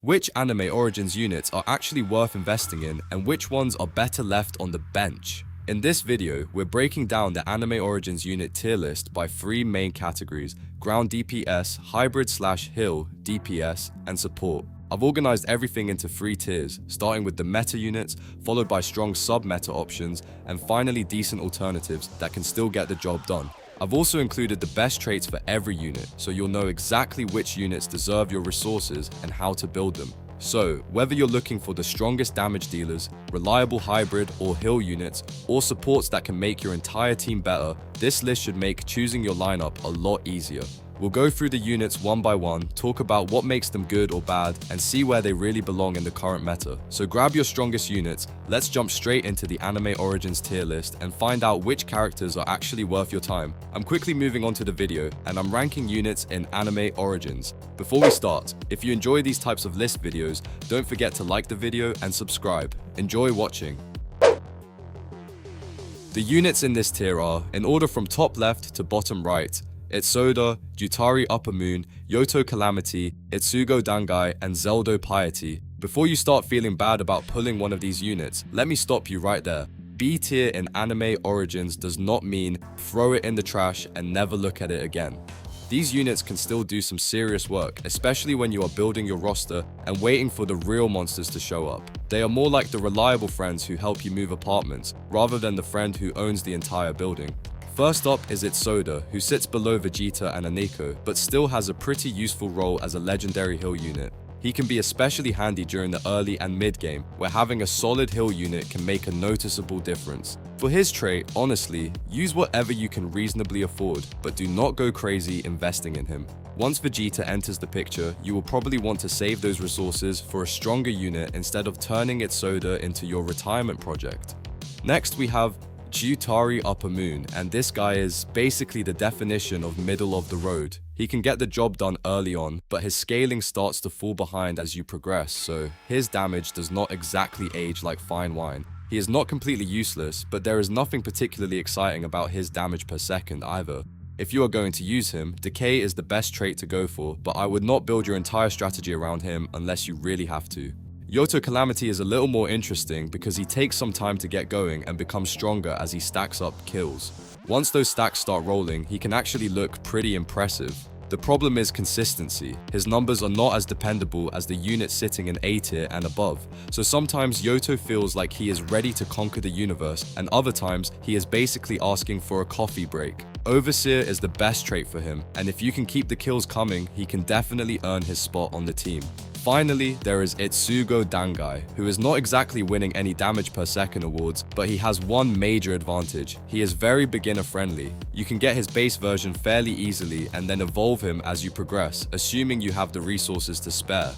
Which Anime Origins units are actually worth investing in and which ones are better left on the bench? In this video, we're breaking down the Anime Origins unit tier list by 3 main categories: ground DPS, hybrid/heal, DPS, and support. I've organized everything into 3 tiers, starting with the meta units, followed by strong sub-meta options, and finally decent alternatives that can still get the job done. I've also included the best traits for every unit, so you'll know exactly which units deserve your resources and how to build them. So, whether you're looking for the strongest damage dealers, reliable hybrid or heal units, or supports that can make your entire team better, this list should make choosing your lineup a lot easier. We'll go through the units one by one, talk about what makes them good or bad, and see where they really belong in the current meta. So grab your strongest units, let's jump straight into the Anime Origins tier list and find out which characters are actually worth your time. I'm quickly moving on to the video, and I'm ranking units in Anime Origins. Before we start, if you enjoy these types of list videos, don't forget to like the video and subscribe. Enjoy watching. The units in this tier are, in order from top left to bottom right: Itsuda, Jutari Upper Moon, Yoto Calamity, Itsugo Dangai, and Zeldo Piety. Before you start feeling bad about pulling one of these units, let me stop you right there. B tier in Anime Origins does not mean throw it in the trash and never look at it again. These units can still do some serious work, especially when you are building your roster and waiting for the real monsters to show up. They are more like the reliable friends who help you move apartments, rather than the friend who owns the entire building. First up is Itsuda, who sits below Vegeta and Aneko, but still has a pretty useful role as a legendary heal unit. He can be especially handy during the early and mid game, where having a solid heal unit can make a noticeable difference. For his trait, honestly, use whatever you can reasonably afford, but do not go crazy investing in him. Once Vegeta enters the picture, you will probably want to save those resources for a stronger unit instead of turning Itsuda into your retirement project. Next we have Jutari Upper Moon, and this guy is basically the definition of middle of the road. He can get the job done early on, but his scaling starts to fall behind as you progress, so his damage does not exactly age like fine wine. He is not completely useless, but there is nothing particularly exciting about his damage per second either. If you are going to use him, Decay is the best trait to go for, but I would not build your entire strategy around him unless you really have to. Yoto Calamity is a little more interesting because he takes some time to get going and becomes stronger as he stacks up kills. Once those stacks start rolling, he can actually look pretty impressive. The problem is consistency. His numbers are not as dependable as the units sitting in A tier and above, so sometimes Yoto feels like he is ready to conquer the universe, and other times he is basically asking for a coffee break. Overseer is the best trait for him, and if you can keep the kills coming, he can definitely earn his spot on the team. Finally, there is Itsugo Dangai, who is not exactly winning any damage per second awards, but he has one major advantage: he is very beginner friendly. You can get his base version fairly easily and then evolve him as you progress, assuming you have the resources to spare.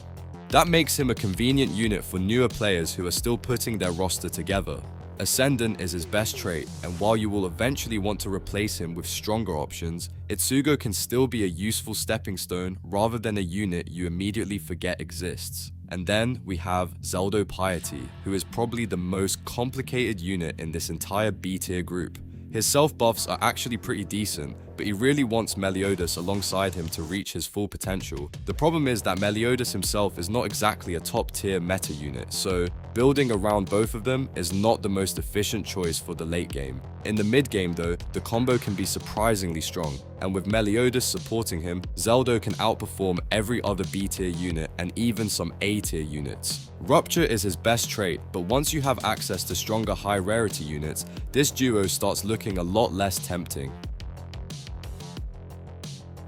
That makes him a convenient unit for newer players who are still putting their roster together. Ascendant is his best trait, and while you will eventually want to replace him with stronger options, Itsugo can still be a useful stepping stone rather than a unit you immediately forget exists. And then we have Zeldo Piety, who is probably the most complicated unit in this entire B tier group. His self buffs are actually pretty decent, but he really wants Meliodas alongside him to reach his full potential. The problem is that Meliodas himself is not exactly a top tier meta unit, so building around both of them is not the most efficient choice for the late game. In the mid game though, the combo can be surprisingly strong, and with Meliodas supporting him, Zeldo can outperform every other B tier unit and even some A tier units. Rupture is his best trait, but once you have access to stronger high rarity units, this duo starts looking a lot less tempting.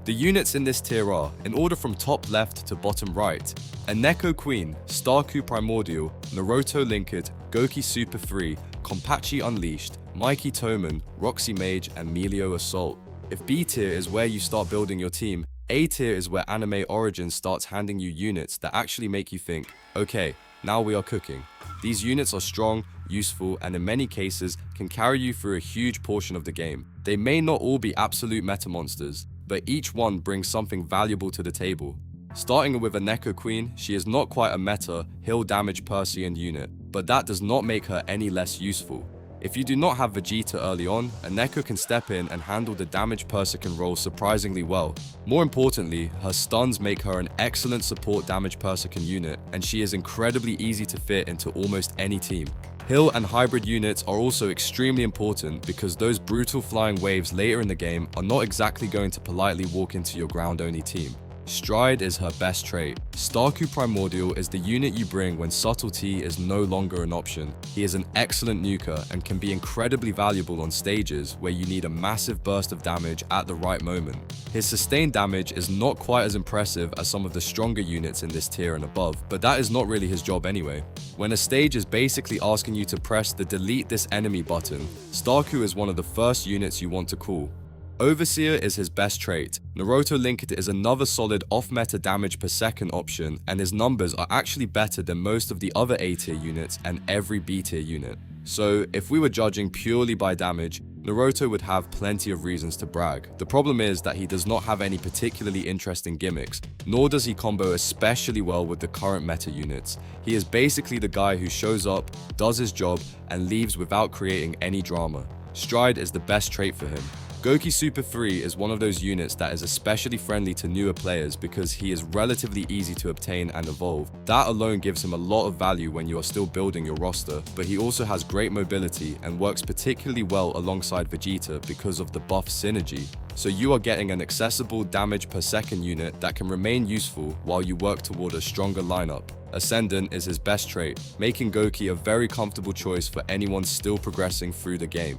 The units in this tier are, in order from top left to bottom right: Aneko Queen, Starku Primordial, Naruto Linked, Goki Super 3, Konpachi Unleashed, Mikey Toman, Roxy Mage, and Melio Assault. If B tier is where you start building your team, A tier is where Anime Origins starts handing you units that actually make you think, okay, now we are cooking. These units are strong, useful, and in many cases can carry you through a huge portion of the game. They may not all be absolute meta monsters, but each one brings something valuable to the table. Starting with Aneko Queen, she is not quite a meta, heal damage Persian unit, but that does not make her any less useful. If you do not have Vegeta early on, a Neko can step in and handle the damage per second role surprisingly well. More importantly, her stuns make her an excellent support damage per second unit, and she is incredibly easy to fit into almost any team. Hill and hybrid units are also extremely important because those brutal flying waves later in the game are not exactly going to politely walk into your ground-only team. Stride is her best trait. Starku Primordial is the unit you bring when subtlety is no longer an option. He is an excellent nuker and can be incredibly valuable on stages where you need a massive burst of damage at the right moment. His sustained damage is not quite as impressive as some of the stronger units in this tier and above, but that is not really his job anyway. When a stage is basically asking you to press the delete this enemy button, Starku is one of the first units you want to call. Overseer is his best trait. Naruto Linked is another solid off-meta damage per second option, and his numbers are actually better than most of the other A tier units and every B tier unit. So if we were judging purely by damage, Naruto would have plenty of reasons to brag. The problem is that he does not have any particularly interesting gimmicks, nor does he combo especially well with the current meta units. He is basically the guy who shows up, does his job, and leaves without creating any drama. Stride is the best trait for him. Goki Super 3 is one of those units that is especially friendly to newer players because he is relatively easy to obtain and evolve. That alone gives him a lot of value when you are still building your roster, but he also has great mobility and works particularly well alongside Vegeta because of the buff synergy. So you are getting an accessible damage per second unit that can remain useful while you work toward a stronger lineup. Ascendant is his best trait, making Goki a very comfortable choice for anyone still progressing through the game.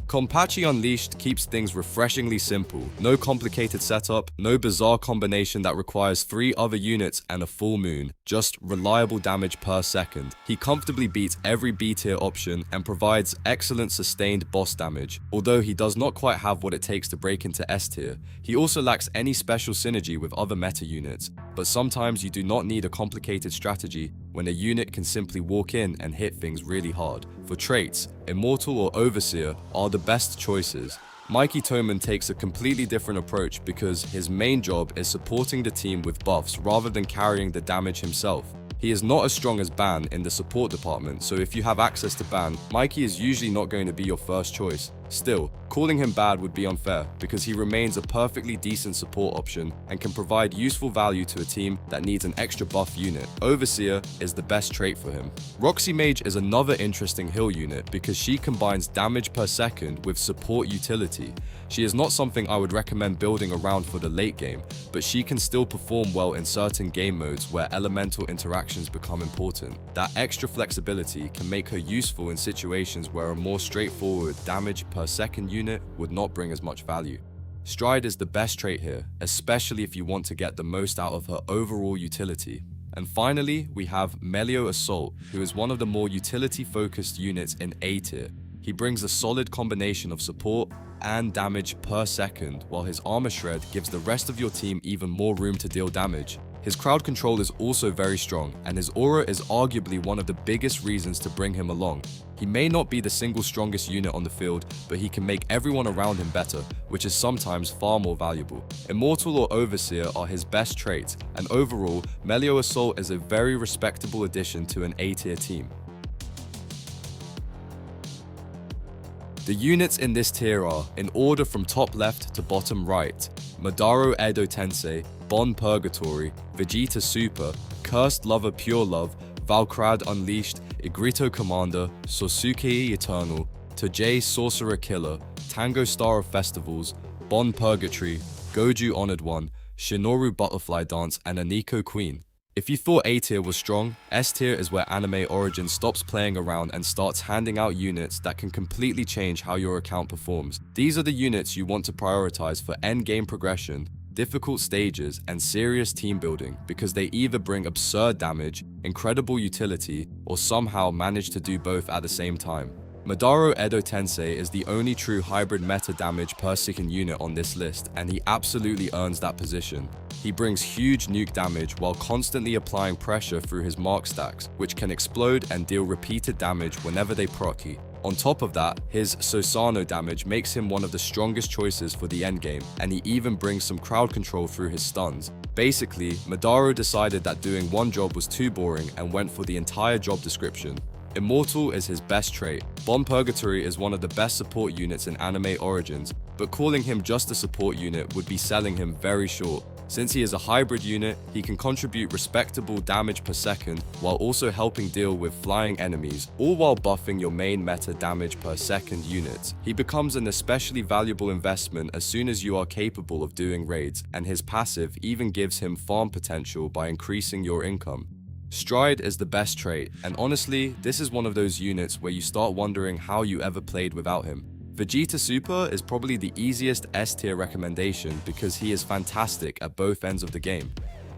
Konpachi Unleashed keeps things refreshingly simple. No complicated setup, no bizarre combination that requires 3 other units and a full moon. Just reliable damage per second. He comfortably beats every B tier option and provides excellent sustained boss damage. Although he does not quite have what it takes to break into S tier, he also lacks any special synergy with other meta units. But sometimes you do not need a complicated strategy when a unit can simply walk in and hit things really hard. For traits, Immortal or Overseer are the best choices. Mikey Toman takes a completely different approach because his main job is supporting the team with buffs rather than carrying the damage himself. He is not as strong as Ban in the support department, so if you have access to Ban, Mikey is usually not going to be your first choice. Still, calling him bad would be unfair because he remains a perfectly decent support option and can provide useful value to a team that needs an extra buff unit. Overseer is the best trait for him. Roxy Mage is another interesting heal unit because she combines damage per second with support utility. She is not something I would recommend building around for the late game, but she can still perform well in certain game modes where elemental interactions become important. That extra flexibility can make her useful in situations where a more straightforward damage per second unit would not bring as much value. Stride is the best trait here, especially if you want to get the most out of her overall utility. And finally, we have Melio Assault, who is one of the more utility-focused units in A tier. He brings a solid combination of support and damage per second, while his armor shred gives the rest of your team even more room to deal damage. His crowd control is also very strong, and his aura is arguably one of the biggest reasons to bring him along. He may not be the single strongest unit on the field, but he can make everyone around him better, which is sometimes far more valuable. Immortal or Overseer are his best traits, and overall, Melio Assault is a very respectable addition to an A tier team. The units in this tier are, in order from top left to bottom right, Madara Edo Tensei, Bon Purgatory, Vegeta Super, Cursed Lover Pure Love, Valkrad Unleashed, Igrito Commander, Sosuke Eternal, Tojay Sorcerer Killer, Tango Star of Festivals, Bon Purgatory, Goju Honored One, Shinoru Butterfly Dance, and Aniko Queen. If you thought A tier was strong, S tier is where Anime Origin stops playing around and starts handing out units that can completely change how your account performs. These are the units you want to prioritize for endgame progression, difficult stages, and serious team building because they either bring absurd damage, incredible utility, or somehow manage to do both at the same time. Madara Edo Tensei is the only true hybrid meta damage per second unit on this list, and he absolutely earns that position. He brings huge nuke damage while constantly applying pressure through his mark stacks, which can explode and deal repeated damage whenever they proc. On top of that, his Sosano damage makes him one of the strongest choices for the endgame, and he even brings some crowd control through his stuns. Basically, Madara decided that doing one job was too boring and went for the entire job description. Immortal is his best trait. Bon Purgatory is one of the best support units in anime Origins, but calling him just a support unit would be selling him very short. Since he is a hybrid unit, he can contribute respectable damage per second while also helping deal with flying enemies, all while buffing your main meta damage per second units. He becomes an especially valuable investment as soon as you are capable of doing raids, and his passive even gives him farm potential by increasing your income. Stride is the best trait, and honestly, this is one of those units where you start wondering how you ever played without him. Vegeta Super is probably the easiest S tier recommendation because he is fantastic at both ends of the game.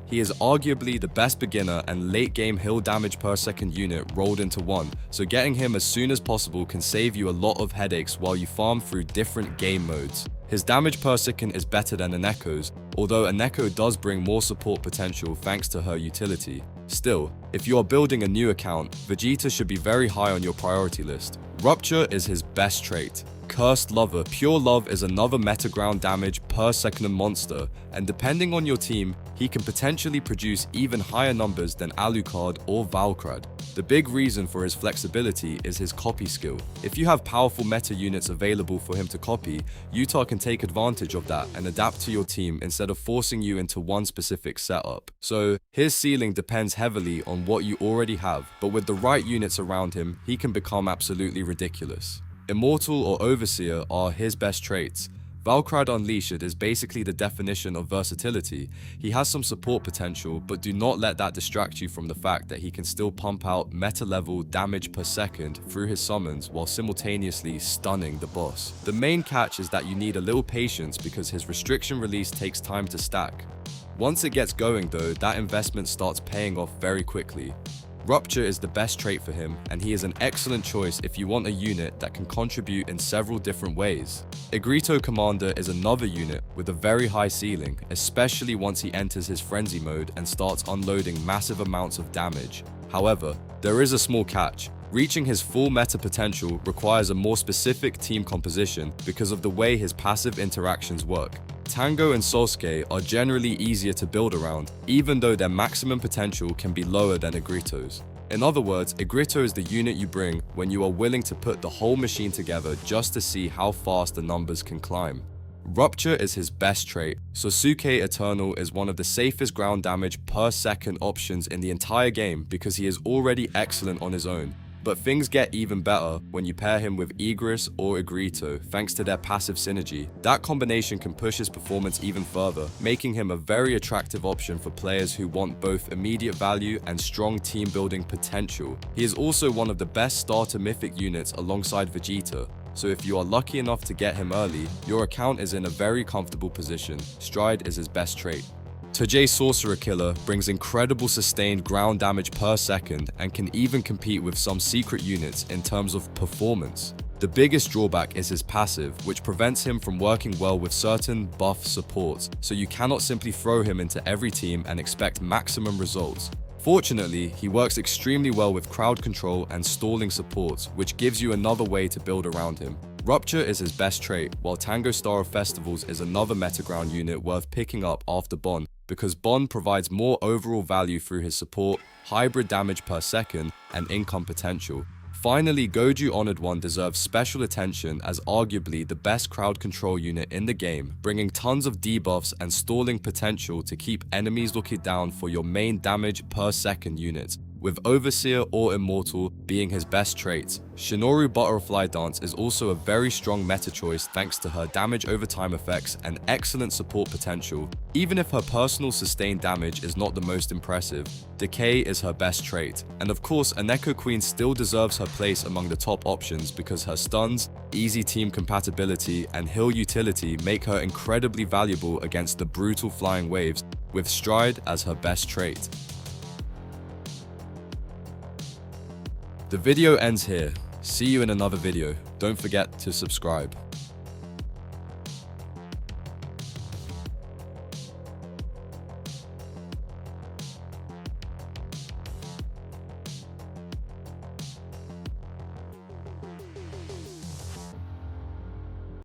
He is arguably the best beginner and late game heal damage per second unit rolled into one, so getting him as soon as possible can save you a lot of headaches while you farm through different game modes. His damage per second is better than Aneko's, although Aneko does bring more support potential thanks to her utility. Still, if you are building a new account, Vegeta should be very high on your priority list. Rupture is his best trait. Cursed Lover. Pure Love is another meta ground damage per second monster, and depending on your team, he can potentially produce even higher numbers than Alucard or Valkrad. The big reason for his flexibility is his copy skill. If you have powerful meta units available for him to copy, Utah can take advantage of that and adapt to your team instead of forcing you into one specific setup. So, his ceiling depends heavily on what you already have, but with the right units around him, he can become absolutely ridiculous. Immortal or Overseer are his best traits. Valkrad Unleashed is basically the definition of versatility. He has some support potential, but do not let that distract you from the fact that he can still pump out meta-level damage per second through his summons while simultaneously stunning the boss. The main catch is that you need a little patience because his restriction release takes time to stack. Once it gets going though, that investment starts paying off very quickly. Rupture is the best trait for him, and he is an excellent choice if you want a unit that can contribute in several different ways. Igrito Commander is another unit with a very high ceiling, especially once he enters his frenzy mode and starts unloading massive amounts of damage. However, there is a small catch. Reaching his full meta potential requires a more specific team composition because of the way his passive interactions work. Tango and Sasuke are generally easier to build around, even though their maximum potential can be lower than Igrito's. In other words, Igrito is the unit you bring when you are willing to put the whole machine together just to see how fast the numbers can climb. Rupture is his best trait. Sosuke Eternal is one of the safest ground damage per second options in the entire game because he is already excellent on his own. But things get even better when you pair him with Igris or Igrito thanks to their passive synergy. That combination can push his performance even further, making him a very attractive option for players who want both immediate value and strong team building potential. He is also one of the best starter mythic units alongside Vegeta, so if you are lucky enough to get him early, your account is in a very comfortable position. Stride is his best trait. Toujay Sorcerer Killer brings incredible sustained ground damage per second and can even compete with some secret units in terms of performance. The biggest drawback is his passive, which prevents him from working well with certain buff supports, so you cannot simply throw him into every team and expect maximum results. Fortunately, he works extremely well with crowd control and stalling supports, which gives you another way to build around him. Rupture is his best trait, while Tango Star of Festivals is another metaground unit worth picking up after Bon, because Bon provides more overall value through his support, hybrid damage per second, and income potential. Finally, Goju Honored One deserves special attention as arguably the best crowd control unit in the game, bringing tons of debuffs and stalling potential to keep enemies looking down for your main damage per second units, with Overseer or Immortal being his best traits. Shinoru Butterfly Dance is also a very strong meta choice thanks to her damage over time effects and excellent support potential. Even if her personal sustained damage is not the most impressive, Decay is her best trait. And of course, Aneko Queen still deserves her place among the top options because her stuns, easy team compatibility, and heal utility make her incredibly valuable against the brutal flying waves, with Stride as her best trait. The video ends here. See you in another video. Don't forget to subscribe.